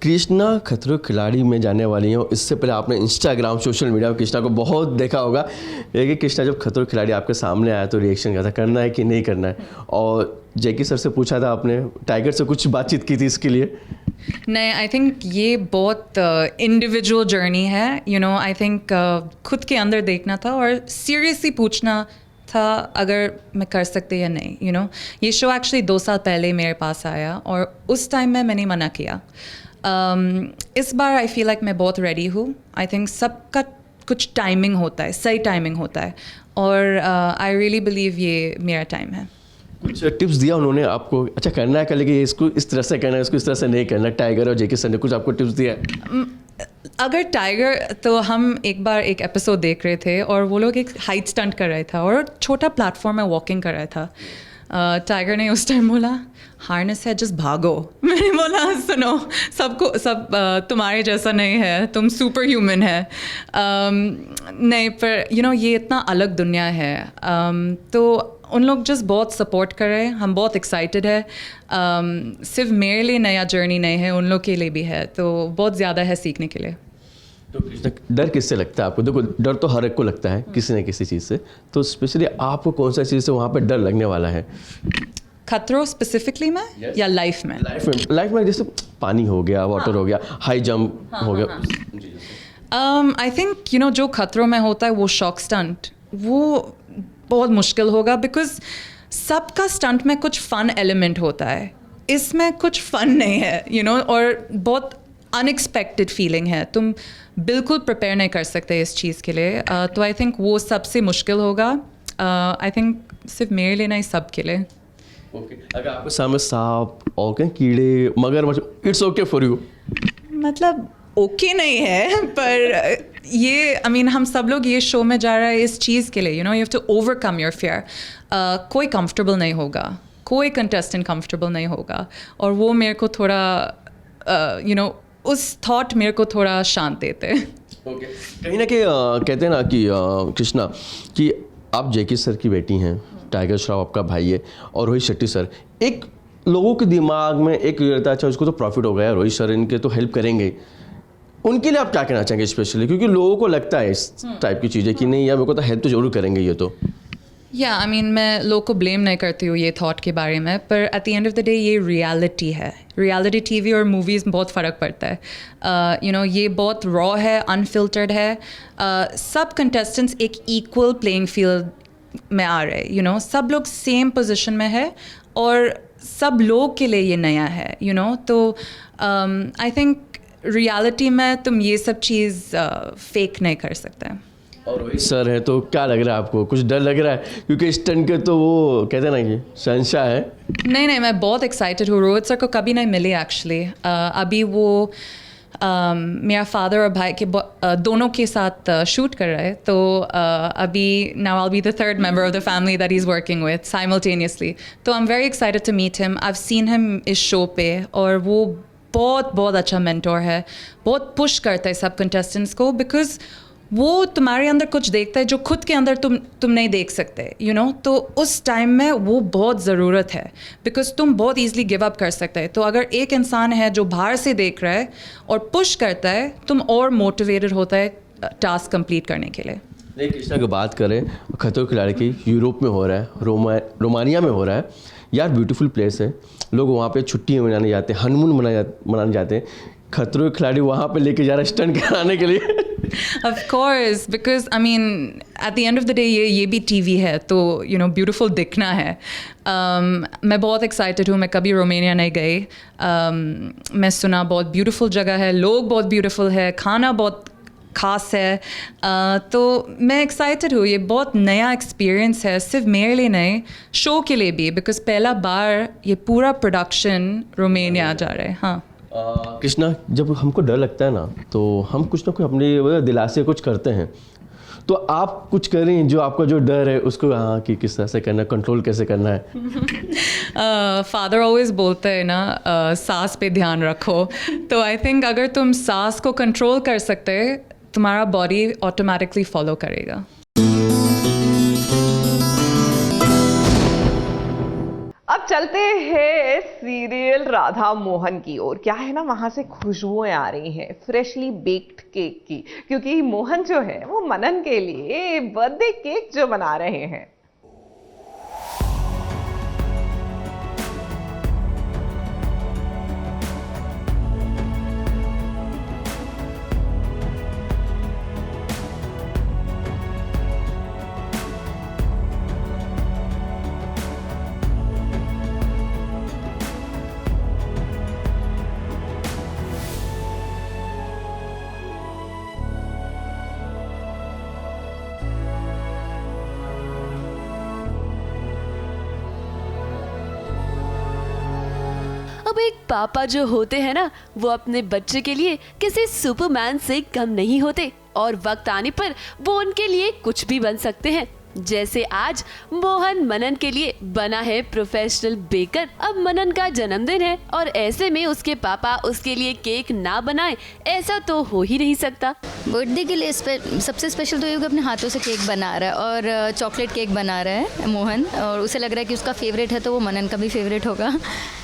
कृष्णा खतरों खिलाड़ी में जाने वाली हैं। इससे पहले आपने इंस्टाग्राम, सोशल मीडिया में कृष्णा को बहुत देखा होगा। लेकिन कृष्णा जब खतरों खिलाड़ी आपके सामने आया तो रिएक्शन क्या था, करना है कि नहीं करना है? और जैकी सर से पूछा था आपने, टाइगर से कुछ बातचीत की थी इसके लिए? नहीं, आई थिंक ये बहुत इंडिविजुअल जर्नी है। यू नो, आई थिंक खुद के अंदर देखना था और सीरियसली पूछना था अगर मैं कर सकती या नहीं। यू नो, ये शो एक्चुअली 2 साल पहले मेरे पास आया और उस टाइम में मैंने मना किया। इस बार आई फील लाइक मैं बहुत रेडी हूँ। आई थिंक सबका कुछ टाइमिंग होता है, सही टाइमिंग होता है और आई रियली बिलीव ये मेरा टाइम है। कुछ टिप्स दिया उन्होंने आपको? अच्छा, करना है कल, कि इसको इस तरह से करना है, इसको इस तरह से नहीं करना? टाइगर और जेकी सर ने कुछ आपको टिप्स दिया? अगर टाइगर, तो हम एक बार एक एपिसोड देख रहे थे और वो लोग एक हाइट स्टंट कर रहे था और छोटा प्लेटफॉर्म में वॉकिंग कर रहा था। टाइगर ने उस टाइम बोला, हार्नेस है, जस्ट भागो। मैंने बोला, सुनो, सब तुम्हारे जैसा नहीं है, तुम सुपर ह्यूमन है। नहीं, पर यू नो, ये इतना अलग दुनिया है। तो उन लोग जस्ट बहुत सपोर्ट कर रहे हैं, हम बहुत एक्साइटेड है। सिर्फ मेरे लिए नया जर्नी नहीं है, उन लोग के लिए भी है, तो बहुत ज़्यादा है सीखने के लिए। तो डर किससे लगता है आपको? देखो, डर तो हर एक को लगता है किसी न किसी चीज़ से, तो स्पेशली आपको कौन सा चीज़ से वहाँ पे डर लगने वाला है? खतरों स्पेसिफिकली में? yes. या लाइफ में? लाइफ में जैसे पानी हो गया, वाटर हो गया, हाई जंप हो गया। आई थिंक यू नो, जो खतरों में होता है वो शॉक स्टंट, वो बहुत मुश्किल होगा बिकॉज सबका स्टंट में कुछ फन एलिमेंट होता है, इसमें कुछ फन नहीं है, यू नो, और बहुत अनएक्सपेक्टेड फीलिंग है। तुम बिल्कुल प्रिपेयर नहीं कर सकते इस चीज़ के लिए। तो आई थिंक वो सबसे मुश्किल होगा। आई थिंक सिर्फ मेरे लिए नहीं, सब के लिए. ओके, अगर आपके सामने सांप और क्या कीड़े मगरमच्छ, इट्स ओके फॉर यू? मतलब ओके नहीं है, पर ये आई मीन हम सब लोग ये शो में जा रहा है इस चीज़ के लिए, you know, you have to overcome your fear. कोई कंफर्टेबल नहीं होगा, कोई कंटेस्टेंट कंफर्टेबल नहीं होगा, और वो मेरे को थोड़ा यू नो उस थॉट मेरे को थोड़ा शांत देते हैं. ओके, कहीं ना कहीं कहते हैं ना कि कृष्णा कि आप जैकी सर की बेटी हैं, टाइगर श्रॉफ आपका भाई है, और रोहित शेट्टी सर, एक लोगों के दिमाग में एक रहता है अच्छा उसको तो प्रॉफिट हो गया, रोहित सर इनके तो हेल्प करेंगे, उनके लिए आप क्या कहना चाहेंगे स्पेशली, क्योंकि लोगों को लगता है इस टाइप की चीज़ें कि नहीं यार मेरे को तो हेल्प तो जरूर करेंगे ये तो. या आई मीन मैं लोग को ब्लेम नहीं करती हूँ ये थॉट के बारे में, पर at the end of the day ये रियलिटी है. रियलिटी टीवी और मूवीज़ में बहुत फ़र्क पड़ता है. यू नो ये बहुत रॉ है, अनफिल्टर्ड है. सब कंटेस्टेंट्स एक इक्वल प्लेइंग फील्ड में आ रहे हैं, यू नो, सब लोग सेम पोजीशन में है और सब लोग के लिए ये नया है, यू नो. तो आई थिंक रियलिटी में तुम ये सब चीज़ फेक नहीं कर सकते. और रोहित सर है तो क्या लग रहा है आपको, कुछ डर लग रहा है, क्योंकि स्टंट के तो वो कहते हैं ना कि शहंशाह है. नहीं, मैं बहुत एक्साइटेड हूँ. रोहित सर को कभी नहीं मिली एक्चुअली. अभी वो मेरा फादर और भाई के दोनों के साथ शूट कर रहे हैं, तो अभी now I will be the third member of the family that he is working with simultaneously. तो I am very excited to meet him. I have seen him इस शो पे, और वो बहुत अच्छा मेंटोर है, बहुत पुश करता है सब कंटेस्टेंट्स को, बिकॉज वो तुम्हारे अंदर कुछ देखता है जो खुद के अंदर तुम नहीं देख सकते, यू नो. तो उस टाइम में वो बहुत ज़रूरत है, बिकॉज तुम बहुत ईजिली गिव अप कर सकते हैं. तो अगर एक इंसान है जो बाहर से देख रहा है और पुश करता है, तुम और मोटिवेटेड होता है टास्क कंप्लीट करने के लिए. नहीं, कृष्णा की बात करें, खतरों के खिलाड़ी की यूरोप में हो रहा है, रोमानिया में हो रहा है यार. ब्यूटीफुल प्लेस है, लोग वहाँ पे छुट्टियाँ मनाने जाते हैं, हनीमून मनाने जाते हैं. खतरों के खिलाड़ी वहाँ पे लेके जा रहा है स्टंट कराने के लिए. Of course, because I mean at the end of the day ये भी टीवी है, तो you know beautiful दिखना है. मैं बहुत एक्साइटेड हूँ. मैं कभी रोमानिया नहीं गई. मैं सुना बहुत ब्यूटीफुल जगह है, लोग बहुत ब्यूटीफुल है, खाना बहुत ख़ास है. तो मैं एक्साइटेड हूँ. ये बहुत नया एक्सपीरियंस है, सिर्फ मेरे लिए नहीं, शो के लिए भी, बिकॉज पहला बार ये पूरा प्रोडक्शन रोमानिया जा रहा है. हाँ कृष्णा, जब हमको डर लगता है ना, तो हम कुछ ना कुछ अपने दिलासे कुछ करते हैं. तो आप कुछ करें जो आपका जो डर है उसको हाँ कि किस तरह से करना है, कंट्रोल कैसे करना है. फादर ऑलवेज बोलते हैं ना सांस पे ध्यान रखो. तो आई थिंक अगर तुम सांस को कंट्रोल कर सकते, तुम्हारा बॉडी ऑटोमेटिकली फॉलो करेगा. अब चलते हैं सीरियल राधा मोहन की ओर. क्या है ना, वहां से खुशबुएं आ रही हैं फ्रेशली बेक्ड केक की, क्योंकि मोहन जो है वो मनन के लिए बर्थडे केक जो बना रहे हैं. अब एक पापा जो होते हैं ना, वो अपने बच्चे के लिए किसी सुपरमैन से कम नहीं होते, और वक्त आने पर वो उनके लिए कुछ भी बन सकते हैं. जैसे आज मोहन मनन के लिए बना है प्रोफेशनल बेकर. अब मनन का जन्मदिन है, और ऐसे में उसके पापा उसके लिए केक ना बनाए, ऐसा तो हो ही नहीं सकता. बर्थडे के लिए सबसे स्पेशल तो ये कि अपने हाथों से केक बना रहा है, और चॉकलेट केक बना रहा है मोहन, और उसे लग रहा है कि उसका फेवरेट है, तो वो मनन का भी फेवरेट होगा.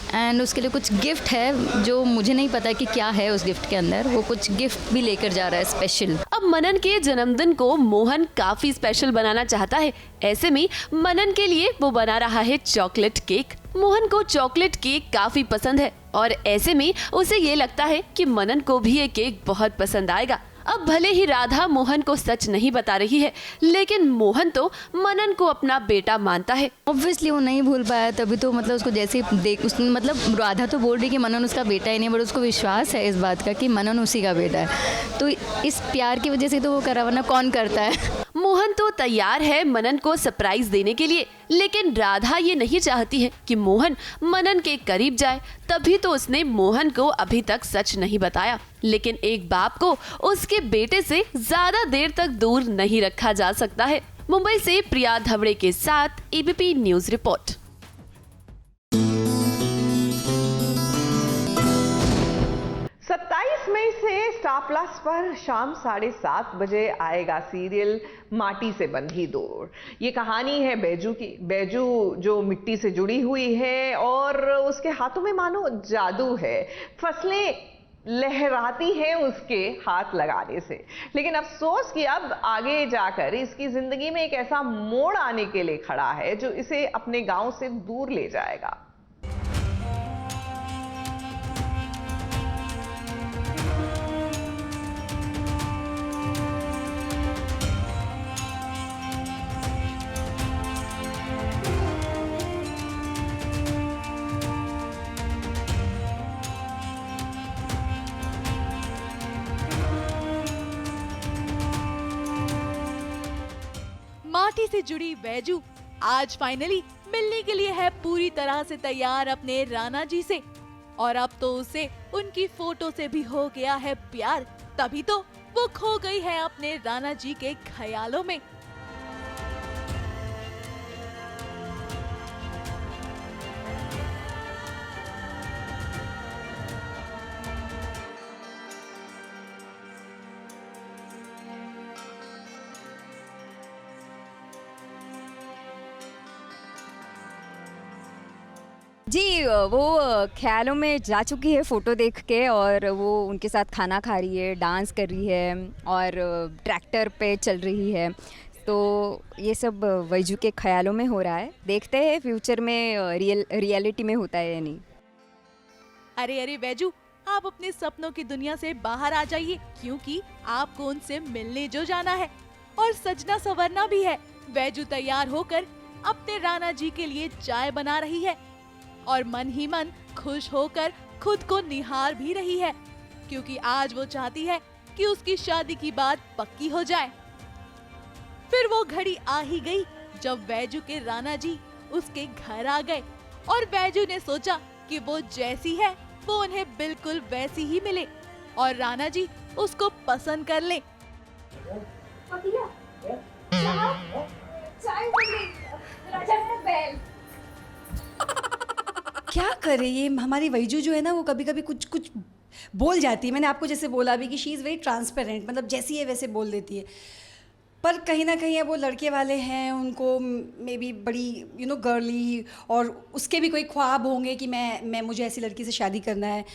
एंड उसके लिए कुछ गिफ्ट है जो मुझे नहीं पता कि क्या है उस गिफ्ट के अंदर. वो कुछ गिफ्ट भी लेकर जा रहा है स्पेशल. अब मनन के जन्मदिन को मोहन काफी स्पेशल बनाना चाहता है. ऐसे में मनन के लिए वो बना रहा है चॉकलेट केक. मोहन को चॉकलेट केक काफी पसंद है, और ऐसे में उसे ये लगता है कि मनन को भी ये केक बहुत पसंद आएगा. अब भले ही राधा मोहन को सच नहीं बता रही है, लेकिन मोहन तो मनन को अपना बेटा मानता है. ऑब्वियसली वो नहीं भूल पाया, तभी तो मतलब उसको जैसे मतलब राधा तो बोल रही कि मनन उसका बेटा ही नहीं, बट उसको विश्वास है इस बात का कि मनन उसी का बेटा है. तो इस प्यार की वजह से तो वो करा, वरना कौन करता है. मोहन तो तैयार है मनन को सरप्राइज देने के लिए, लेकिन राधा ये नहीं चाहती है कि मोहन मनन के करीब जाए, तभी तो उसने मोहन को अभी तक सच नहीं बताया। लेकिन एक बाप को उसके बेटे से ज्यादा देर तक दूर नहीं रखा जा सकता है। मुंबई से प्रिया धवड़े के साथ एबीपी न्यूज रिपोर्ट। 27 मई से स्टार प्लस पर शाम 7:30 बजे आएगा सीरियल माटी से बंधी डोर। ये कहानी है बैजू की। बैजू जो मिट्टी से जुड़ी हुई है और उसके हाथों में मानो जादू है। फसलें लहराती हैं उसके हाथ लगाने से। लेकिन अफसोस कि अब आगे जाकर इसकी जिंदगी में एक ऐसा मोड़ आने के लिए खड़ा है जो इसे अपने गांव से दूर ले जाएगा। माटी से जुड़ी बैजू आज फाइनली मिलने के लिए है पूरी तरह से तैयार अपने राणा जी से। और अब तो उसे उनकी फोटो से भी हो गया है प्यार, तभी तो वो खो गई है अपने राणा जी के ख्यालों में। जी, वो ख्यालों में जा चुकी है फ़ोटो देख के, और वो उनके साथ खाना खा रही है, डांस कर रही है और ट्रैक्टर पे चल रही है। तो ये सब वैजू के ख्यालों में हो रहा है। देखते हैं फ्यूचर में रियलिटी में होता है या नहीं। अरे अरे बैजू, आप अपने सपनों की दुनिया से बाहर आ जाइए, क्योंकि आपको उनसे मिलने जो जाना है और सजना संवरना भी है। बैजू तैयार होकर अपने राणा जी के लिए चाय बना रही है और मन ही मन खुश होकर खुद को निहार भी रही है, क्योंकि आज वो चाहती है कि उसकी शादी की बात पक्की हो जाए। फिर वो घड़ी आ ही गई जब बैजू के राणा जी उसके घर आ गए और बैजू ने सोचा कि वो जैसी है वो उन्हें बिल्कुल वैसी ही मिले और राणा जी उसको पसंद कर ले। क्या करे ये हमारी वैजू जो है ना, वो कभी कभी कुछ कुछ बोल जाती है। मैंने आपको जैसे बोला भी कि शी इज़ वेरी ट्रांसपेरेंट, मतलब जैसी है वैसे बोल देती है। पर कहीं ना कहीं वो लड़के वाले हैं, उनको मे बी बड़ी गर्ली, और उसके भी कोई ख्वाब होंगे कि मैं मुझे ऐसी लड़की से शादी करना है।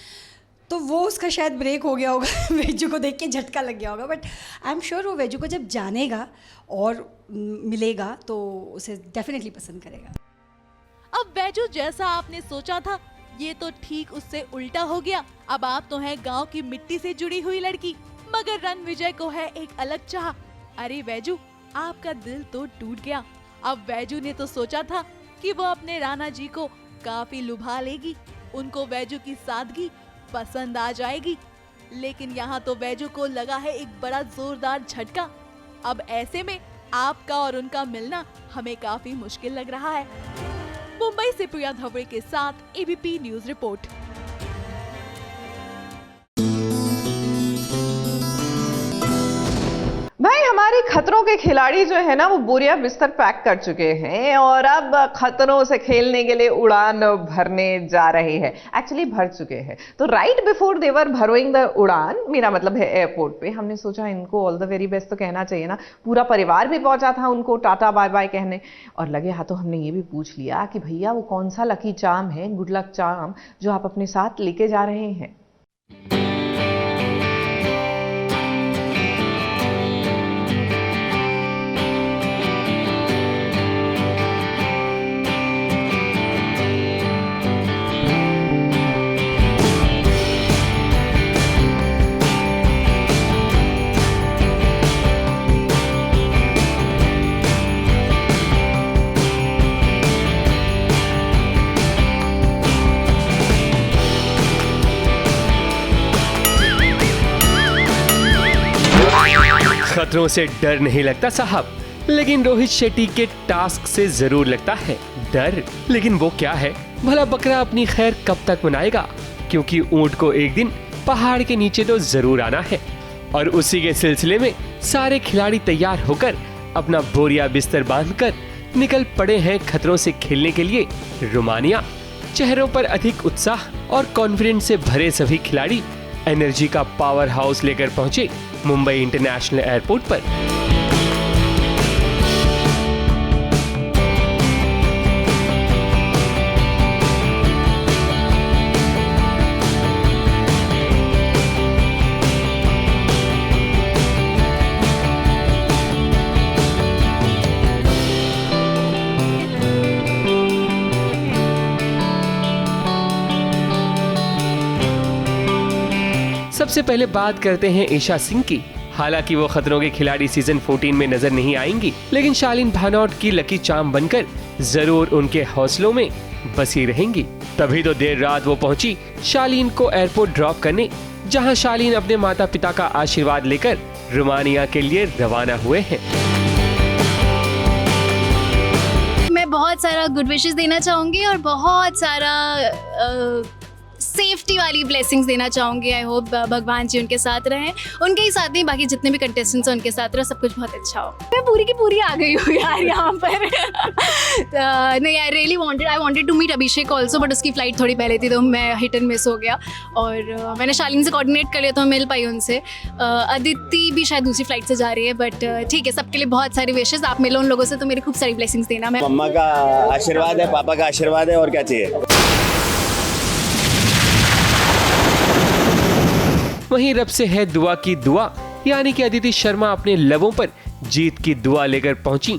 तो वो उसका शायद ब्रेक हो गया होगा वैजू को देख के झटका लग गया होगा। बट आई एम श्योर वो वैजू को जब जानेगा और मिलेगा तो उसे डेफिनेटली पसंद करेगा। अब बैजू जैसा आपने सोचा था ये तो ठीक उससे उल्टा हो गया। अब आप तो हैं गांव की मिट्टी से जुड़ी हुई लड़की, मगर रणविजय को है एक अलग चाह। अरे बैजू, आपका दिल तो टूट गया। अब बैजू ने तो सोचा था कि वो अपने राणा जी को काफी लुभा लेगी, उनको बैजू की सादगी पसंद आ जाएगी। लेकिन यहाँ तो बैजू को लगा है एक बड़ा जोरदार झटका। अब ऐसे में आपका और उनका मिलना हमें काफी मुश्किल लग रहा है। मुंबई से प्रिया धवड़े के साथ एबीपी न्यूज रिपोर्ट। भाई, हमारे खतरों के खिलाड़ी जो है ना, वो बोरिया बिस्तर पैक कर चुके हैं और अब खतरों से खेलने के लिए उड़ान भरने जा रहे हैं। एक्चुअली भर चुके हैं। तो राइट बिफोर दे वर भरोइंग द उड़ान, मेरा मतलब है एयरपोर्ट पे, हमने सोचा इनको ऑल द वेरी बेस्ट तो कहना चाहिए ना। पूरा परिवार भी पहुंचा था उनको टाटा बाय बाय कहने, और लगे हाथों हमने ये भी पूछ लिया कि भैया वो कौन सा लकी चार्म है, गुड लक चार्म, जो आप अपने साथ लेके जा रहे हैं। खतरों से डर नहीं लगता साहब, लेकिन रोहित शेट्टी के टास्क से जरूर लगता है डर। लेकिन वो क्या है भला? बकरा अपनी खैर कब तक मनाएगा, क्योंकि ऊंट को एक दिन पहाड़ के नीचे तो जरूर आना है। और उसी के सिलसिले में सारे खिलाड़ी तैयार होकर अपना बोरिया बिस्तर बांधकर निकल पड़े हैं खतरों से खेलने के लिए रोमानिया। चेहरों पर अधिक उत्साह और कॉन्फिडेंस से भरे सभी खिलाड़ी एनर्जी का पावर हाउस लेकर पहुंचे मुंबई इंटरनेशनल एयरपोर्ट पर। सबसे पहले बात करते हैं ईशा सिंह की। हालांकि वो खतरों के खिलाड़ी सीजन 14 में नजर नहीं आएंगी, लेकिन शालीन भानोट की लकी चार्म बनकर जरूर उनके हौसलों में बसी रहेंगी। तभी तो देर रात वो पहुंची शालीन को एयरपोर्ट ड्रॉप करने, जहां शालीन अपने माता पिता का आशीर्वाद लेकर रोमानिया के लिए रवाना हुए हैं। मैं बहुत सारा गुड विशेस देना चाहूँगी और बहुत सारा सेफ्टी वाली ब्लेसिंग्स देना चाहूँगी। आई होप भगवान जी उनके साथ रहें, उनके ही साथ नहीं बाकी जितने भी कंटेस्टेंट्स हैं उनके साथ रहे, सब कुछ बहुत अच्छा हो। मैं पूरी की पूरी आ गई हूँ यार यहाँ पर। नहीं, I really wanted to meet Abhishek also, but उसकी फ़्लाइट थोड़ी पहले थी तो मैं हिट एंड मिस हो गया। और मैंने शालीन से कोऑर्डिनेट कर लिया तो मैं मिल पाई उनसे। अदिति भी शायद दूसरी फ्लाइट से जा रही है, बट ठीक है, सबके लिए बहुत सारी विशेज़। आप मिलो उन लोगों से तो मेरी खूब सारी ब्लेसिंग्स देना। मैं मम्मा का आशीर्वाद है, पापा का आशीर्वाद है, और क्या चाहिए। वहीं रब से है दुआ की दुआ, यानी कि अदिति शर्मा अपने लबों पर जीत की दुआ लेकर पहुंची,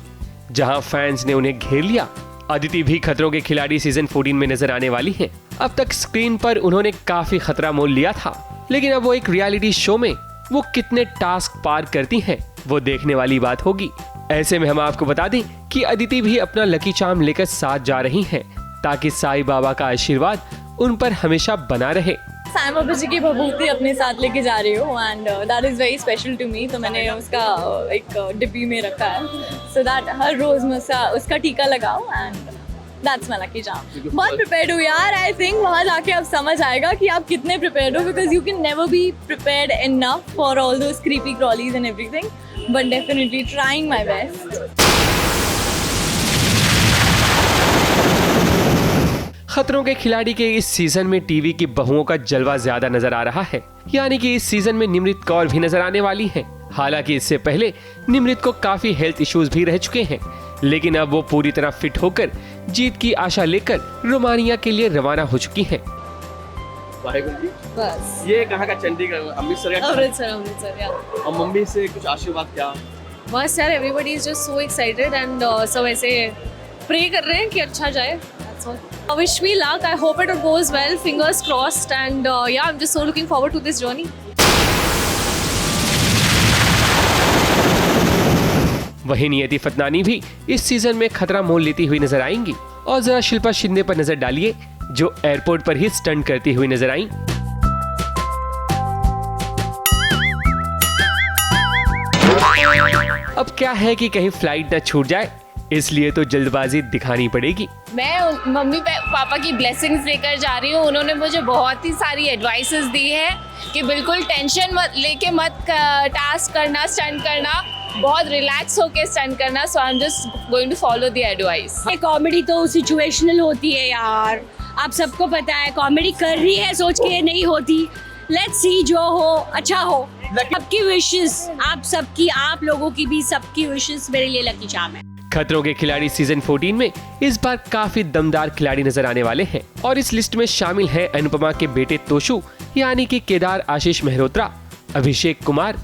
जहां फैंस ने उन्हें घेर लिया। अदिति भी खतरों के खिलाड़ी सीजन 14 में नजर आने वाली हैं। अब तक स्क्रीन पर उन्होंने काफी खतरा मोल लिया था, लेकिन अब वो एक रियलिटी शो में वो कितने टास्क पार करती हैं, वो देखने वाली बात होगी। ऐसे में हम आपको बता दें कि अदिति भी अपना लकी चार्म लेकर साथ जा रही हैं, ताकि साईं बाबा का आशीर्वाद उन पर हमेशा बना रहे। साईं बाबा जी की भभूति अपने साथ लेके जा रही हूँ and that is very special to me. तो मैंने उसका एक डिब्बी में रखा है, सो दैट हर रोज़ मैं उसका टीका लगाऊँ and that's my lucky charm. बहुत प्रिपेयर्ड हूँ यार। आई थिंक वहाँ जाके अब समझ आएगा कि आप कितने प्रिपेयर्ड हो, because you can never be prepared enough for all those creepy crawlies and everything, but definitely trying my best. Khatron Ke खिलाड़ी के इस सीजन में टीवी की बहुओं का जलवा ज्यादा नजर आ रहा है, यानी कि इस सीजन में निमृत कौर भी नजर आने वाली हैं। हालांकि इससे पहले निमृत को काफी हेल्थ इश्यूज भी रह चुके हैं, लेकिन अब वो पूरी तरह फिट होकर जीत की आशा लेकर रोमानिया के लिए रवाना हो चुकी हैं। वाहेगुरु जी। बस ये कहाँ का? चंडीगढ़, अमृतसर का? अमृतसर यार। और मम्मी से कुछ आशीर्वाद क्या? बस यार, everybody is just so excited and सब ऐसे प्रे कर रहे हैं कि अच्छा जाए। Wish me luck. I hope it goes well. Fingers crossed. And yeah, I'm just so looking forward to this journey. वहीं नियति फतनानी भी इस सीजन में खतरा मोल लेती हुई नजर आएंगी। और जरा शिल्पा शिंदे पर नजर डालिए, जो एयरपोर्ट पर ही स्टंट करती हुई नजर आई। अब क्या है कि कहीं फ्लाइट न छूट जाए, इसलिए तो जल्दबाजी दिखानी पड़ेगी। मैं मम्मी पापा की ब्लेसिंग्स लेकर जा रही हूँ। उन्होंने मुझे बहुत ही सारी एडवाइसेस दी है कि बिल्कुल टेंशन लेके मत टास्क करना, स्टंट करना, बहुत रिलैक्स होके स्टंट करना। So I am just going to follow the advice. Comedy तो सिचुएशनल होती है यार, आप सबको पता है। कॉमेडी कर रही है सोच के नहीं होती। लेट्स सी, जो हो अच्छा हो। सबकी विशेस, आप सबकी, आप लोगों की भी सबकी विशेस मेरे लिए लकी चार्म है। खतरों के खिलाड़ी सीजन 14 में इस बार काफी दमदार खिलाड़ी नजर आने वाले हैं, और इस लिस्ट में शामिल हैं अनुपमा के बेटे तोशु, यानी कि केदार आशीष मेहरोत्रा, अभिषेक कुमार,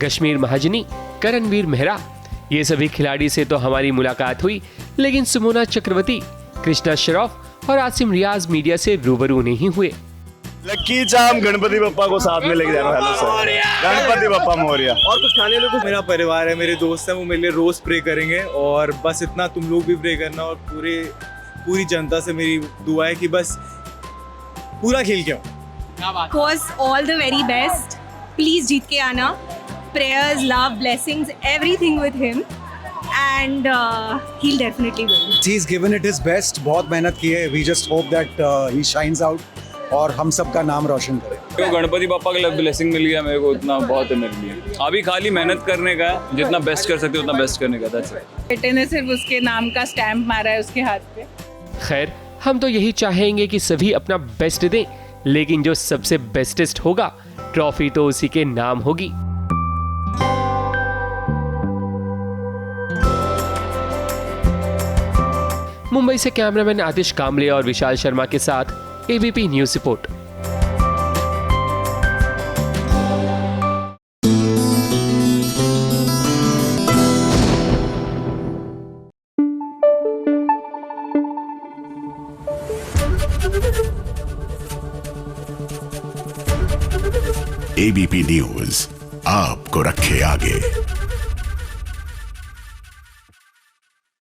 कश्मीर महाजनी, करणवीर मेहरा। ये सभी खिलाड़ी से तो हमारी मुलाकात हुई, लेकिन सुमोना चक्रवर्ती, कृष्णा श्रॉफ और आसिम रियाज मीडिया से रूबरू नहीं हुए। लकी चार्म गणपति बप्पा को साथ में लेके जाना। Hello sir, Ganpati Bappa Morya. और कुछ खाने में कुछ? मेरा परिवार है, मेरे दोस्त हैं, वो मेरे लिए रोज प्रे करेंगे, और बस इतना तुम लोग भी प्रे करना, और पूरी जनता से मेरी दुआ है कि बस पूरा खेल के all the very best. Please जीत के आना, prayers, love, blessings, everything with him, and he'll definitely win. He's given it his best. बहुत मेहनत की है. We just hope that he shines out और हम सब का नाम रोशन करे. तो गणपति पापा का ब्लेसिंग मिल गया मेरे को, उतना बहुत है मेरे लिए. अभी खाली मेहनत करने का, जितना बेस्ट कर सकते उतना बेस्ट करने का. That's it. बेटे ने सिर्फ उसके नाम का स्टैम्प मारा है उसके हाथ पे. खैर, हम तो यही चाहेंगे कि सभी अपना बेस्ट दें, लेकिन जो सबसे बेस्टेस्ट होगा, ट्रॉफी तो उसी के नाम होगी. मुंबई से कैमरामैन आतिश कामले और विशाल शर्मा के साथ ABP news report. ABP news आपको रखे आगे.